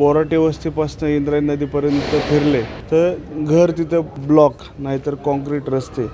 बोराटे वस्तीपासून इंद्रायणी नदीपर्यंत फिरले तर घर तिथं ब्लॉक नाहीतर कॉन्क्रीट रस्ते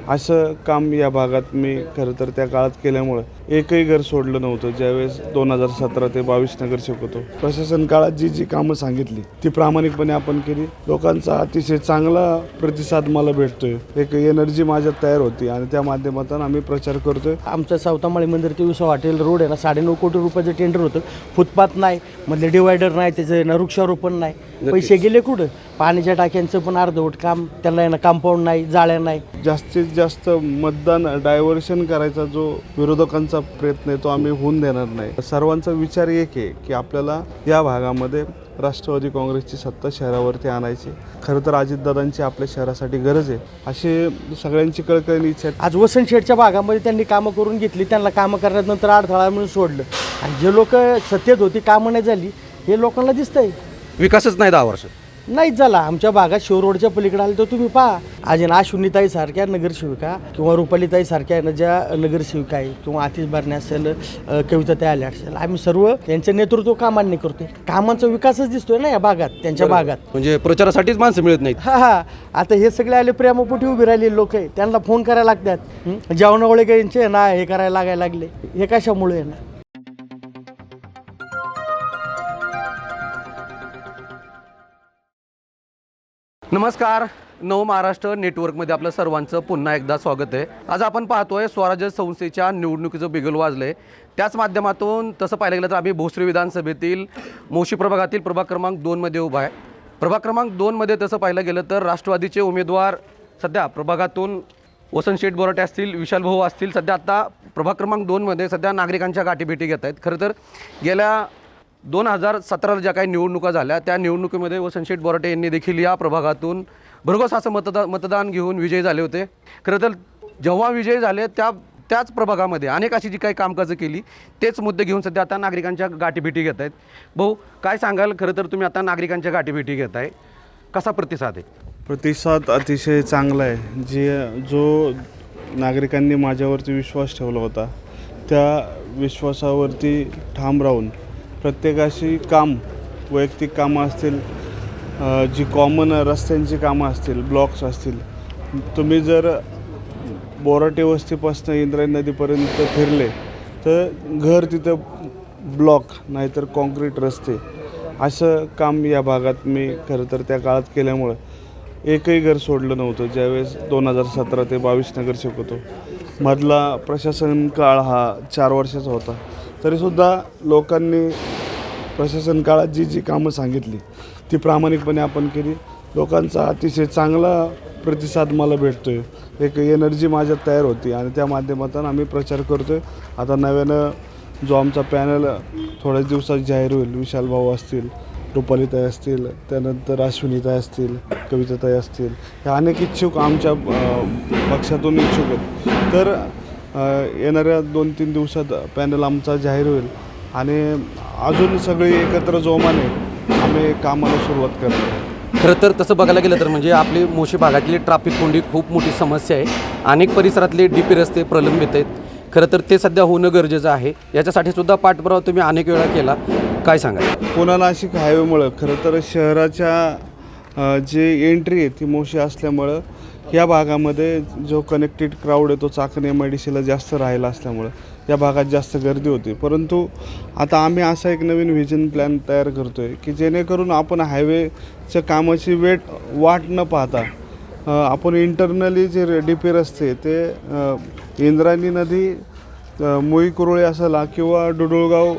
असं काम या भागात मी खरं तर त्या काळात केल्यामुळं एकही घर सोडलं नव्हतं. ज्यावेळेस 2017 ते 22 नगरसेवक होतो, प्रशासन काळात जी जी कामं सांगितली ती प्रामाणिकपणे आपण केली. लोकांचा अतिशय चांगला प्रतिसाद मला भेटतोय. एक एनर्जी माझ्यात तयार होती आणि त्या माध्यमातून आम्ही प्रचार करतोय. आमचं सावतामाळी मंदिर ते विसो हॉटेल रोड आहे ना, 9.5 कोटी रुपयाचं टेंडर होतं. फुटपाथ नाही, मधले डिवायडर नाही, त्याचं ना वृक्षारोपण नाही. पैसे गेले कुठं? पाण्याच्या टाक्यांचं पण अर्धवट काम, त्याला आहे ना कंपाऊंड नाही, जाळ्या नाही. जास्तीत जास्त मतदान डायव्हर्शन करायचा जो विरोधकांचा प्रयत्न आहे तो आम्ही होऊन देणार नाही. सर्वांचा विचार एक आहे की आपल्याला या भागामध्ये राष्ट्रवादी काँग्रेसची सत्ता शहरावरती आणायची. खरं तर अजितदादांची आपल्या शहरासाठी गरज आहे अशी सगळ्यांची कळकळीची इच्छा. आज वसंत शेठच्या भागामध्ये त्यांनी कामं करून घेतली, त्यांना कामं करण्यानंतर अडथळा म्हणून सोडलं. आणि जे लोक सत्तेत होती कामं नाही झाली हे लोकांना दिसतंय. विकासच नाही 10 वर्ष नाहीच झाला. आमच्या भागात शिव रोडच्या पलीकडे आले तर तुम्ही पहा, आज ना अश्विनीताई सारख्या नगरसेविका किंवा रुपालीताई सारख्या ना ज्या नगरसेविका आहे किंवा आतिश बारणे असेल, कविताताई आल्या असेल, आम्ही सर्व त्यांचं नेतृत्व कामांनी करतोय. कामांचा विकासच दिसतोय ना या भागात, त्यांच्या भागात. म्हणजे प्रचारासाठीच माणसं मिळत नाहीत. हा आता हे सगळे आले प्रेमापोटी उभी राहिलेले लोक आहे, त्यांना फोन करायला लागतात. जेवणावळे यांचे ना हे करायला लागायला लागले. हे कशामुळे आहे ना. नमस्कार, नव महाराष्ट्र नेटवर्कमध्ये आपलं सर्वांचं पुन्हा एकदा स्वागत आहे. आज आपण पाहतोय स्वराज्य संस्थेच्या निवडणुकीचं बिगल वाजलंय. त्याच माध्यमातून तसं पाहायला गेलं तर आम्ही भोसरी विधानसभेतील मोशी प्रभागातील प्रभाग क्रमांक 2मध्ये उभा आहे. प्रभाग क्रमांक 2मध्ये तसं पाहायला गेलं तर राष्ट्रवादीचे उमेदवार सध्या प्रभागातून वसंत शेठ बोराटे असतील, विशाल भाऊ असतील, सध्या आता प्रभाग क्रमांक 2मध्ये सध्या नागरिकांच्या गाठीभेटी घेत आहेत. खरं तर गेल्या 2017 ज्या काही निवडणुका झाल्या त्या निवडणुकीमध्ये वसंत शेठ बोराटे यांनी देखील या प्रभागातून भरघोस असं मतदान घेऊन विजयी झाले होते. खरं तर जेव्हा विजयी झाले त्याच प्रभागामध्ये अनेक अशी जी काही कामकाजं केली तेच मुद्दे घेऊन सध्या आता नागरिकांच्या गाठीभेटी घेत आहेत. भाऊ काय सांगाल? खरं तर तुम्ही आता नागरिकांच्या गाठीभेटी घेत आहे, कसा प्रतिसाद आहे? प्रतिसाद अतिशय चांगला आहे. जो नागरिकांनी माझ्यावरती विश्वास ठेवला होता त्या विश्वासावरती ठाम राहून प्रत्येकाशी वैयक्तिक कामं असतील, जी कॉमन रस्त्यांची कामं असतील, ब्लॉक्स असतील, तुम्ही जर बोराटे वस्तीपासून इंद्रायणी नदीपर्यंत फिरले तर घर तिथं ब्लॉक नाहीतर कॉन्क्रीट रस्ते असं काम या भागात मी खरं तर त्या काळात केल्यामुळं एकही घर सोडलं नव्हतं. ज्यावेळेस 2017 ते 22 नगरसेवक होतो, मधला प्रशासन काळ हा 4 वर्षाचा होता. तरीसुद्धा लोकांनी प्रशासन काळात जी जी कामं सांगितली ती प्रामाणिकपणे आपण केली. लोकांचा अतिशय चांगला प्रतिसाद मला भेटतोय. एक एनर्जी माझ्यात तयार होती आणि त्या माध्यमातून आम्ही प्रचार करतोय. आता नव्यानं जो आमचा पॅनल थोड्याच दिवसात जाहीर होईल, विशाल भाऊ असतील, रुपालीताई असतील, त्यानंतर अश्विनीताई असतील, कविताताई असतील, ह्या अनेक इच्छुक आमच्या पक्षातून इच्छुक आहेत. तर येणाऱ्या 2-3 दिवसात पॅनल आमचा जाहीर होईल आणि अजून सगळी एकत्र जोमाने आम्ही कामाला सुरुवात करतो. खरं तर तसं बघायला गेलं तर म्हणजे आपली मोशी भागातली ट्रॅफिक कोंडी खूप मोठी समस्या आहे. अनेक परिसरातले DP रस्ते प्रलंबित आहेत. खरं तर ते सध्या होणं गरजेचं आहे. याच्यासाठी सुद्धा पाठपुरावा तुम्ही अनेक वेळा केला, काय सांगाल? पुणे नाशिक हायवेमुळं खरं तर शहराच्या जे एंट्री आहे ती मोशी असल्यामुळं या भागामध्ये जो कनेक्टेड क्राऊड आहे तो चाकण MIDCला जास्त राहिला असल्यामुळं या भागात जास्त गर्दी होती. परंतु आता आम्ही असा एक नवीन व्हिजन प्लॅन तयार करतो आहे की जेणेकरून आपण हायवेच्या कामाची वाट न पाहता आपण इंटरनली जे DP रस्ते ते इंद्रायणी नदी, मोई कुरोळे असाला किंवा डुडुळगाव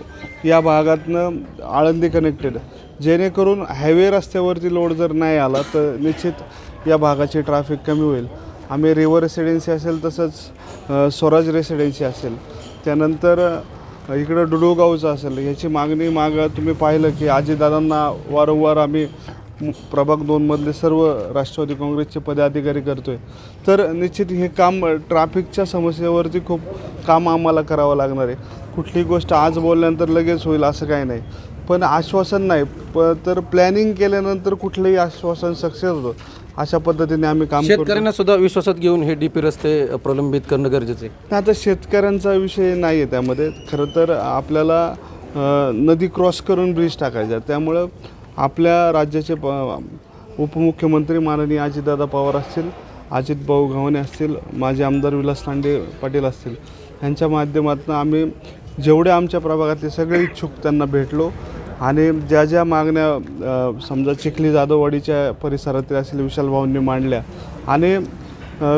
या भागातनं आळंदी कनेक्टेड, जेणेकरून हायवे रस्त्यावरती लोड जर नाही आला तर निश्चित या भागाची ट्रॅफिक कमी होईल. आम्ही रिव्हर रेसिडेन्सी असेल तसंच स्वराज रेसिडेन्सी असेल, त्यानंतर इकडं डुडुळगावचं असेल, ह्याची मागं तुम्ही पाहिलं की अजितदादांना वारंवार आम्ही प्रभाग 2मधले सर्व राष्ट्रवादी काँग्रेसचे पदाधिकारी करतो आहे. तर निश्चित हे काम ट्रॅफिकच्या समस्येवरती खूप काम आम्हाला करावं लागणार आहे. कुठली गोष्ट आज बोलल्यानंतर लगेच होईल असं काही नाही, पण आश्वासन नाही तर प्लॅनिंग केल्यानंतर कुठलंही आश्वासन सक्सेस होतं. अशा पद्धतीने आम्ही काम करतो. शेतकऱ्यांना सुद्धा विश्वासात घेऊन हे DP रस्ते प्रलंबित करणं गरजेचं आहे. आता शेतकऱ्यांचा विषय नाही आहे त्यामध्ये. खरं तर आपल्याला नदी क्रॉस करून ब्रिज टाकायचा. त्यामुळं आपल्या राज्याचे उपमुख्यमंत्री माननीय अजितदादा पवार असतील, अजित भाऊ गव्हाणे असतील, माजी आमदार विलास लांडे पाटील असतील, यांच्या माध्यमातून आम्ही जेवढे आमच्या प्रभागातले सगळे इच्छुक त्यांना भेटलो आणि ज्या ज्या मागण्या समजा चिखली जाधववाडीच्या परिसरातील असतील विशाल भाऊंनी मांडल्या आणि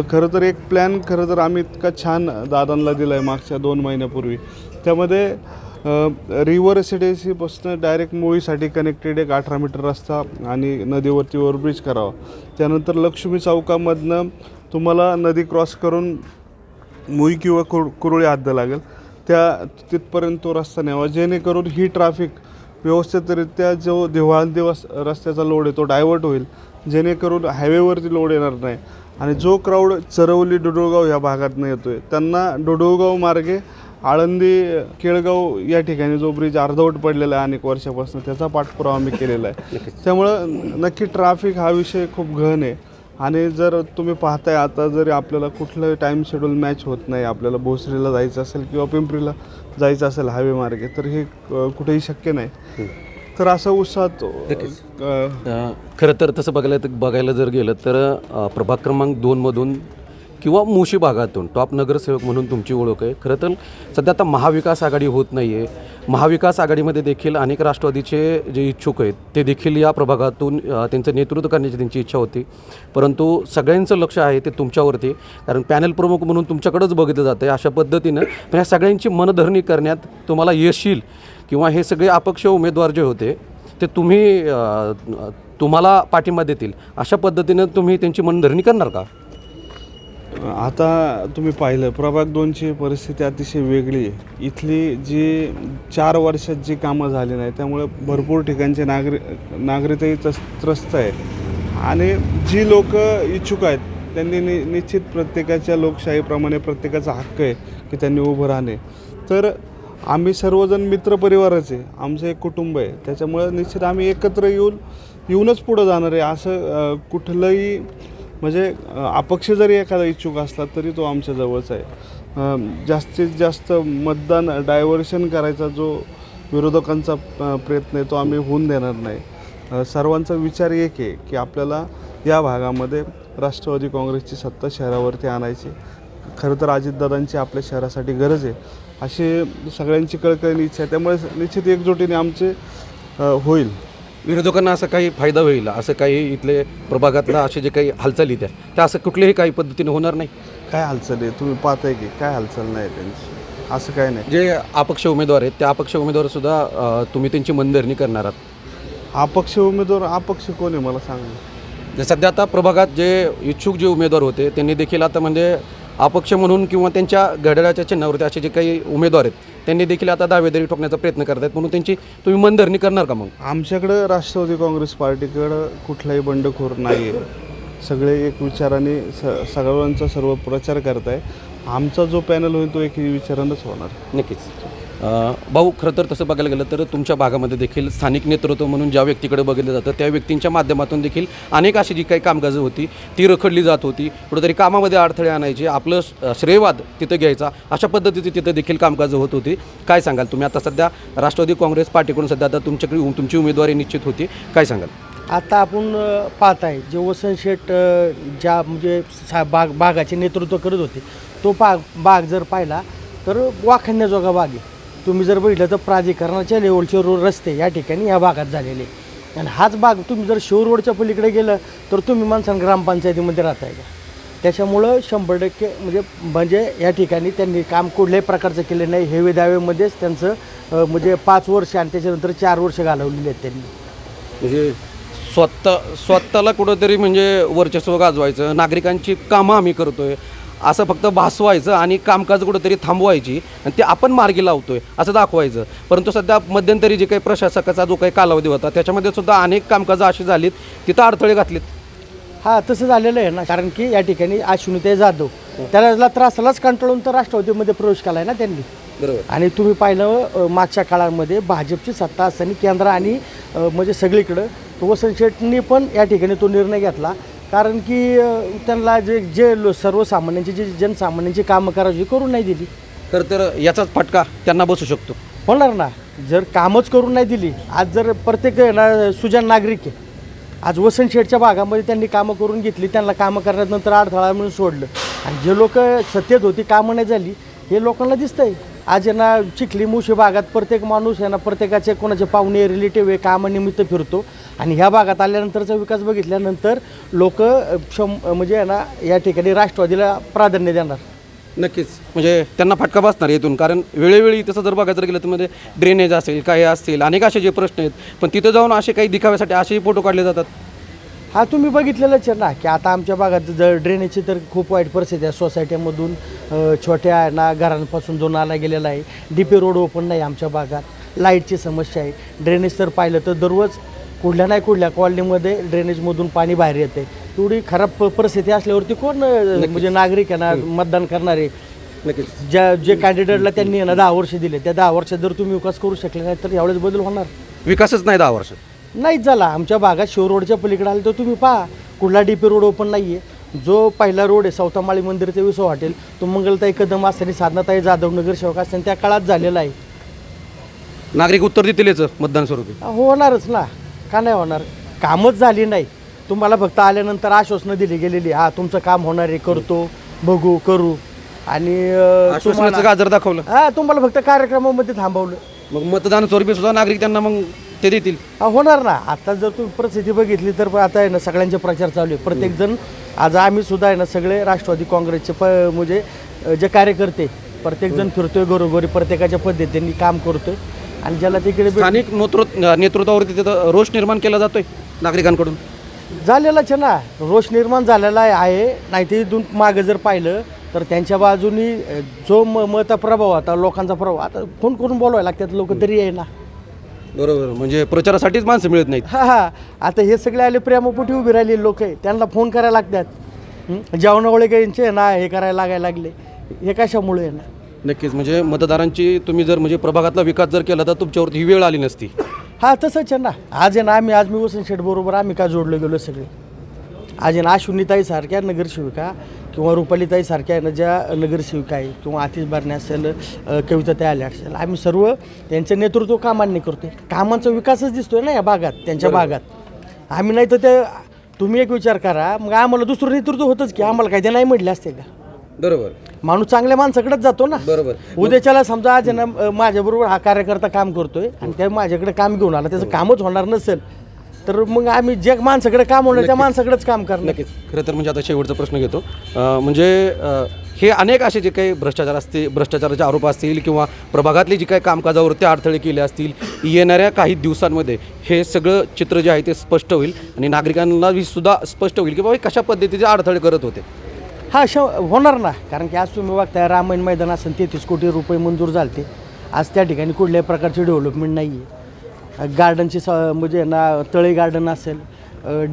खरं तर एक प्लॅन खरं तर आम्ही इतका छान दादांना दिला आहे मागच्या 2 महिन्यापूर्वी. त्यामध्ये रिव्हर रेसिडेन्सीपासून डायरेक्ट मोळीसाठी कनेक्टेड एक 18 मीटर रस्ता आणि नदीवरती ओव्हरब्रिज करावा. त्यानंतर लक्ष्मी चौकामधनं तुम्हाला नदी क्रॉस करून मोई किंवा कुरुळी हद्द लागेल तिथपर्यंत तो रस्ता न्यावा, जेणेकरून ही ट्रॅफिक व्यवस्थितरित्या जो दिवाळी दिवस रस्त्याचा लोड आहे तो डायव्हर्ट होईल, जेणेकरून हायवेवरती लोड येणार नाही. आणि जो क्राऊड चरवली डोडोळगाव ह्या भागातून येतो आहे त्यांना डोडोळगाव मार्गे आळंदी केळगाव या ठिकाणी जो ब्रिज अर्धवट पडलेला आहे अनेक वर्षापासून त्याचा पाठपुरावा आम्ही केलेला आहे. त्यामुळं नक्की ट्रॅफिक हा विषय खूप गहन आहे. आणि जर तुम्ही पाहताय आता जरी आपल्याला कुठलं टाईम शेड्यूल मॅच होत नाही, आपल्याला भोसरीला जायचं असेल किंवा पिंपरीला जायचं असेल हायवे मार्गे, तर हे कुठेही शक्य नाही. तर असं उत्साहात खरं तर तसं बघायला जर गेलं तर प्रभाग क्रमांक 2मधून किंवा मुशी भागातून टॉप नगरसेवक म्हणून तुमची ओळख आहे. खरं तर सध्या आता महाविकास आघाडी होत नाही आहे. महाविकास आघाडीमध्ये देखील अनेक राष्ट्रवादीचे जे इच्छुक आहेत ते देखील या प्रभागातून त्यांचं नेतृत्व करण्याची त्यांची इच्छा होती, परंतु सगळ्यांचं लक्ष आहे ते तुमच्यावरती, कारण पॅनल प्रमुख म्हणून तुमच्याकडंच बघितलं जातं आहे. अशा पद्धतीनं पण ह्या सगळ्यांची मनधरणी करण्यात तुम्हाला यश येईल किंवा हे सगळे अपक्ष उमेदवार जे होते ते तुम्हाला पाठिंबा देतील अशा पद्धतीनं तुम्ही त्यांची मनधरणी करणार का? आता तुम्ही पाहिलं प्रभाग 2ची परिस्थिती अतिशय वेगळी आहे. इथली जी 4 वर्षात जी कामं झाली नाही त्यामुळे भरपूर ठिकाणचे नागरिकही त्रस्त आहे आणि जी लोक इच्छुक आहेत त्यांनी निश्चित प्रत्येकाच्या लोकशाहीप्रमाणे प्रत्येकाचा हक्क आहे की त्यांनी उभं राहणे. तर आम्ही सर्वजण मित्रपरिवारच आहे, आमचं एक कुटुंब आहे, त्याच्यामुळं निश्चित आम्ही एकत्र येऊनच पुढं जाणार आहे. असं कुठलंही म्हणजे अपक्ष जरी एखादा इच्छुक असला तरी तो आमच्या जवळच आहे. जास्तीत जास्त मतदान डायव्हर्शन करायचा जो विरोधकांचा प्रयत्न आहे तो आम्ही होऊन देणार नाही. सर्वांचा विचार एक आहे की आपल्याला या भागामध्ये राष्ट्रवादी काँग्रेसची सत्ता शहरावरती आणायची. खरं तर अजितदादांची आपल्या शहरासाठी गरज आहे अशी सगळ्यांची कळकळीने इच्छा आहे. त्यामुळे निश्चित एकजुटीने आमचे होईल. विरोधकांना असं काही फायदा होईल असं काही इथले प्रभागातला असे जे काही हालचाली त्या असं कुठल्याही काही पद्धतीने होणार नाही? काय हालचाल आहे तुम्ही पाहताय की काय हालचाल नाही त्यांची, असं काय नाही. जे अपक्ष उमेदवार आहेत त्या अपक्ष उमेदवारसुद्धा तुम्ही त्यांची मनधरणी करणार आहात? अपक्ष उमेदवार अपक्ष कोण आहे मला सांगा. सध्या आता प्रभागात जे इच्छुक जे उमेदवार होते त्यांनी देखील आता म्हणजे अपक्ष म्हणून किंवा त्यांच्या घड्याळाच्या चिन्हावरती असे जे काही उमेदवार आहेत त्यांनी देखील आता दावेदारी ठोकण्याचा प्रयत्न करत आहेत, म्हणून त्यांची तुम्ही मनधरणी करणार का? मग आमच्याकडं राष्ट्रवादी काँग्रेस पार्टीकडं कुठलाही बंडखोर नाही आहे. सगळे एक विचाराने सर्वांचा सर्व प्रचार करत आहे. आमचा जो पॅनल होईल तो एकही विचारानंच होणार. नक्कीच. भाऊ, खरं तर तसं बघायला गेलं तर तुमच्या भागामध्ये देखील स्थानिक नेतृत्व म्हणून ज्या व्यक्तीकडे बघितलं जातं त्या व्यक्तींच्या माध्यमातून देखील अनेक अशी जी काही कामकाजं होती ती रखडली जात होती. कुठेतरी कामामध्ये अडथळे आणायचे, आपलं श्रेयवाद तिथं घ्यायचा, अशा पद्धतीची तिथं देखील कामकाजं होत होती. काय सांगाल तुम्ही? आता सध्या राष्ट्रवादी काँग्रेस पार्टीकडून सध्या आता तुमची उमेदवारी निश्चित होती, काय सांगाल? आता आपण पाहत आहे जे वसंत शेठ ज्या म्हणजे बागाचे नेतृत्व करत होते तो बाग जर पाहिला तर वाखाणण्याजोगा बाग आहे. तुम्ही जर बघितलं तर प्राधिकरणाच्या लेवलचे रस्ते या ठिकाणी या भागात झालेले आणि हाच भाग तुम्ही जर शिव रोडच्या पलीकडे गेलं तर तुम्ही माणसांना ग्रामपंचायतीमध्ये राहताय का? त्याच्यामुळं 100% म्हणजे या ठिकाणी त्यांनी काम कुठल्याही प्रकारचं केलं नाही. हेवे दावेमध्येच त्यांचं म्हणजे 5 वर्ष आणि त्याच्यानंतर 4 वर्ष घालवलेली आहेत त्यांनी. म्हणजे स्वतःला कुठंतरी म्हणजे वर्चस्व गाजवायचं, नागरिकांची कामं आम्ही करतोय असं फक्त भासवायचं आणि कामकाज कुठंतरी थांबवायची आणि ते आपण मार्गी लावतोय असं दाखवायचं. परंतु सध्या मध्यंतरी जे काही प्रशासकाचा जो काही कालावधी होता त्याच्यामध्ये सुद्धा अनेक कामकाजं अशी झालीत तिथं अडथळे घातलेत. हां, तसं झालेलं आहे ना, कारण की या ठिकाणी अश्विनीताई जाधव त्याला त्रासालाच कंटाळून तर राष्ट्रवादीमध्ये प्रवेश केला आहे ना त्यांनी. बरोबर. आणि तुम्ही पाहिलं मागच्या काळामध्ये भाजपची सत्ता असताना केंद्र आणि म्हणजे सगळीकडं वसंत शेठनी पण या ठिकाणी तो निर्णय घेतला, कारण की त्यांना जे सर्वसामान्यांची जी जनसामान्यांची कामं करायची करून नाही दिली. तर याचाच फटका त्यांना बसू शकतो. होणार ना. जर कामच करून नाही दिली, आज जर प्रत्येक ना सुजाण नागरिक आहे, आज वसंत शेठच्या भागामध्ये त्यांनी कामं करून घेतली, त्यांना कामं करण्यानंतर अडथळा म्हणून सोडलं. आणि जे लोक सत्तेत होती कामं नाही झाली हे लोकांना दिसतंय. आज यांना चिखली मुशी भागात प्रत्येक माणूस यांना प्रत्येकाचे कोणाचे पाहुणे रिलेटिव्ह आहे कामानिमित्त फिरतो. आणि ह्या भागात आल्यानंतरचा विकास बघितल्यानंतर लोक म्हणजे यांना या ठिकाणी राष्ट्रवादीला प्राधान्य देणार. नक्कीच, म्हणजे त्यांना फटका बसणार येथून, कारण वेळोवेळी तसं जर बघायचं गेलं तर म्हणजे ड्रेनेज असेल काय असतील अनेक असे जे प्रश्न आहेत, पण तिथं जाऊन असे काही दिखाव्यासाठी असेही फोटो काढले जातात. हा तुम्ही बघितलेलंच आहे ना की आता आमच्या भागात ड्रेनेजची तर खूप वाईट परिस्थिती आहे. सोसायटीमधून छोट्या ना घरांपासून जो नाला गेलेला आहे, DP रोड ओपन नाही आमच्या भागात, लाईटची समस्या आहे. ड्रेनेज तर पाहिलं तर दररोज कुठल्या नाही कुठल्या कॉलनीमध्ये ड्रेनेजमधून पाणी बाहेर येते. एवढी खराब परिस्थिती असल्यावरती कोण म्हणजे नागरिक आहे ना मतदान करणारे. नक्कीच, जे कॅन्डिडेटला त्यांनी ना 10 वर्ष दिले, त्या 10 वर्षात जर तुम्ही विकास करू शकले नाही तर यावेळेस बदल होणार विकासच नाही 10 वर्ष. नाहीच झाला. आमच्या भागात शिवरोडच्या पलीकडे आले तर तुम्ही पहा कुठला DP रोड ओपन नाही आहे. जो पहिला रोड आहे सौतामाळी मंदिर ते विसो हॉटेल, तो मंगलताई कदम असताना साधनाताई जाधव नगरसेवक असताना त्या काळात झालेला आहे. नागरिक उत्तर देतील याचं मतदान स्वरूपी. होणारच ना, का नाही होणार. कामच झाली नाही. तुम्हाला फक्त आल्यानंतर आश्वासनं दिली गेलेली, हा तुमचं काम होणार आहे, करतो, बघू, करू. आणि आश्वासनाचं गाजर दाखवलं, हा तुम्हाला फक्त कार्यक्रमामध्ये थांबवलं. मग मतदान स्वरूपी सुद्धा नागरिक त्यांना मग ते देतील. होणार ना. आता जर तुम्ही परिस्थिती बघितली तर आता आहे ना सगळ्यांचे प्रचार चालू आहे. प्रत्येकजण आज आम्ही सुद्धा आहे ना सगळे राष्ट्रवादी काँग्रेसचे म्हणजे जे कार्यकर्ते प्रत्येकजण फिरतोय घरोघरी, प्रत्येकाच्या पद्धतीने काम करतोय. आणि ज्याला तिकडे स्थानिक नेतृत्वावरती तिथं रोष निर्माण केला जातोय नागरिकांकडून. झालेलाच आहे ना, रोष निर्माण झालेला आहे. नाही ते इथून मागं जर पाहिलं तर त्यांच्या बाजूनी जो मत प्रभाव होता, लोकांचा प्रभाव, आता फोन करून बोलवायला लागतात लोक तरी आहे ना. बरोबर, म्हणजे प्रचारासाठीच माणसं मिळत नाहीत. हा आता हे सगळे आले प्रेमापोटी उभी राहिलेले लोक आहे, त्यांना फोन करायला लागतात. जेवणावळे यांचे ना हे करायला लागायला लागले, हे कशामुळे आहे ना. नक्कीच, म्हणजे मतदारांची तुम्ही जर म्हणजे प्रभागातला विकास जर केला तर तुमच्यावरती ही वेळ आली नसती. हा तसंच आहे ना. आज आहे ना मी वसंत शेठ बरोबर आम्ही का जोडलो गेलो सगळे. आज आहे ना अश्विनीताई सारख्या नगरसेविका किंवा रुपालीताई सारख्या आहे ना ज्या नगरसेविका आहे, किंवा आतिश बारणे असेल, कविताताई आल्या असेल, आम्ही सर्व त्यांचं नेतृत्व कामांनी करतोय. कामांचा विकासच दिसतोय ना या भागात, त्यांच्या भागात. आम्ही नाही तर ते तुम्ही एक विचार करा, मग आम्हाला दुसरं नेतृत्व होतंच की आम्हाला काय ते नाही म्हटले असते का. बरोबर, माणूस चांगल्या माणसाकडेच जातो ना. बरोबर. उद्याच्याला समजा आज आहे ना माझ्याबरोबर हा कार्यकर्ता काम करतोय आणि त्या माझ्याकडे काम घेऊन आला, त्याचं कामच होणार नसेल तर मग आम्ही जे माणसाकडे काम होणार त्या माणसाकडेच काम करणार. नक्कीच. खरं तर म्हणजे आता शेवटचा प्रश्न घेतो, म्हणजे हे अनेक असे जे काही भ्रष्टाचाराचे आरोप असतील किंवा प्रभागातली जी काही कामकाजावरती अडथळे केले असतील, येणाऱ्या काही दिवसांमध्ये हे सगळं चित्र जे आहे ते स्पष्ट होईल आणि नागरिकांना सुद्धा स्पष्ट होईल की बाबा हे कशा पद्धतीचे अडथळे करत होते. हा होणार ना, कारण की आज तुम्ही बघताय रामायण मैदान असेल 33 कोटी रुपये मंजूर झाले. आज त्या ठिकाणी कुठल्याही प्रकारची डेव्हलपमेंट नाही आहे. गार्डनची म्हणजे ना तळे गार्डन असेल,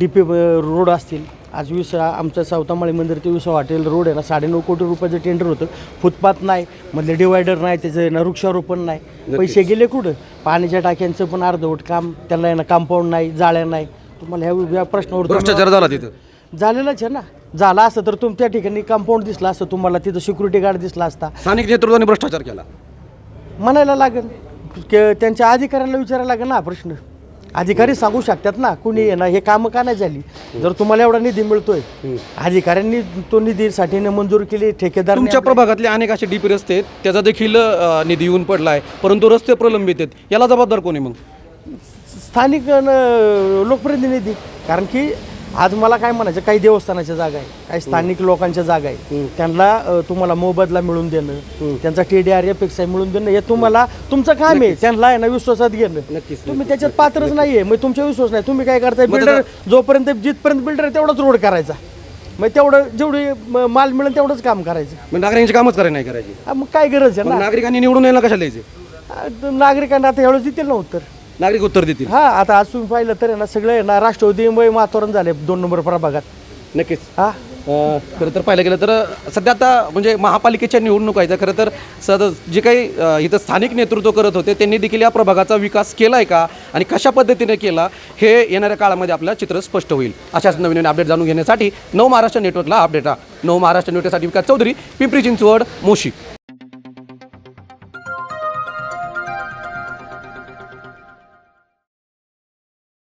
DP रोड असतील. आज आमचं सावतामाळी मंदिर ते विसो हॉटेल रोड आहे ना 9.5 कोटी रुपयाचं टेंडर होतं. फुटपाथ नाही, मधले डिवायडर नाही, त्याचं ना वृक्षारोपण नाही. पैसे गेले कुठं. पाण्याच्या टाक्यांचं पण अर्धवट काम, त्यांना ना कंपाऊंड नाही, जाळ्या नाही. तुम्हाला ह्या प्रश्नावर भ्रष्टाचार झाला तिथं. झालेलंच आहे ना. झाला असतं तर त्या ठिकाणी कंपाऊंड दिसला असतं तुम्हाला, तिथं सिक्युरिटी गार्ड दिसला असता. स्थानिक नेतृत्वाने भ्रष्टाचार केला म्हणायला लागेल, त्यांच्या अधिकाऱ्यांना विचारायला लागेल ना प्रश्न. अधिकारी सांगू शकतात ना कुणी आहे ना हे कामं का नाही झाली. जर तुम्हाला एवढा निधी मिळतोय, अधिकाऱ्यांनी तो निधीसाठी मंजूर केली, ठेकेदार. तुमच्या प्रभागातले अनेक असे DP रस्ते आहेत, त्याचा देखील निधी येऊन पडला आहे, परंतु रस्ते प्रलंबित आहेत. याला जबाबदार कोणी मग? स्थानिक लोकप्रतिनिधी. कारण की आज मला काय म्हणायचं, काही देवस्थानाच्या जागा आहे, काही स्थानिक लोकांच्या जागा आहे, त्यांना तुम्हाला मोबदला मिळून देणं, त्यांचा TDR अपेक्षा मिळून देणं, हे तुम्हाला तुमचं काम आहे. त्यांना आहे ना विश्वासात घेणं. तुम्ही त्याच्यात पात्रच नाहीये, मग तुमचा विश्वास नाही. तुम्ही काय करताय, बिल्डर जोपर्यंत जिथपर्यंत बिल्डर आहे तेवढाच रोड करायचा, मग तेवढं जेवढी माल मिळेल तेवढंच काम करायचं. मग नागरिकांची कामच करायला नाही करायची. मग काय गरज आहे ना. नागरिकांनी निवडून यायला कशाला द्यायचे. नागरिकांना आता एवढं देतील ना उत्तर. नागरिक उत्तर देतील. हा आता आज तुम्ही पाहिलं तर आहे ना सगळे आहे ना राष्ट्रवादी वातावरण झाले 2 नंबर प्रभागात. नक्कीच. हा खरं तर पाहिलं गेलं तर सध्या आता म्हणजे महापालिकेच्या निवडणूक आहे, खरं तर जे काही इथं स्थानिक नेतृत्व करत होते त्यांनी देखील या प्रभागाचा विकास केला आहे का आणि कशा पद्धतीने केला हे येणाऱ्या काळामध्ये आपल्याला चित्र स्पष्ट होईल. अशाच नवीन अपडेट जाणून घेण्यासाठी नव महाराष्ट्र नेटवर्कला अपडेट. नव महाराष्ट्र नेटवर्कसाठी विकास चौधरी, पिंपरी चिंचवड, मोशी.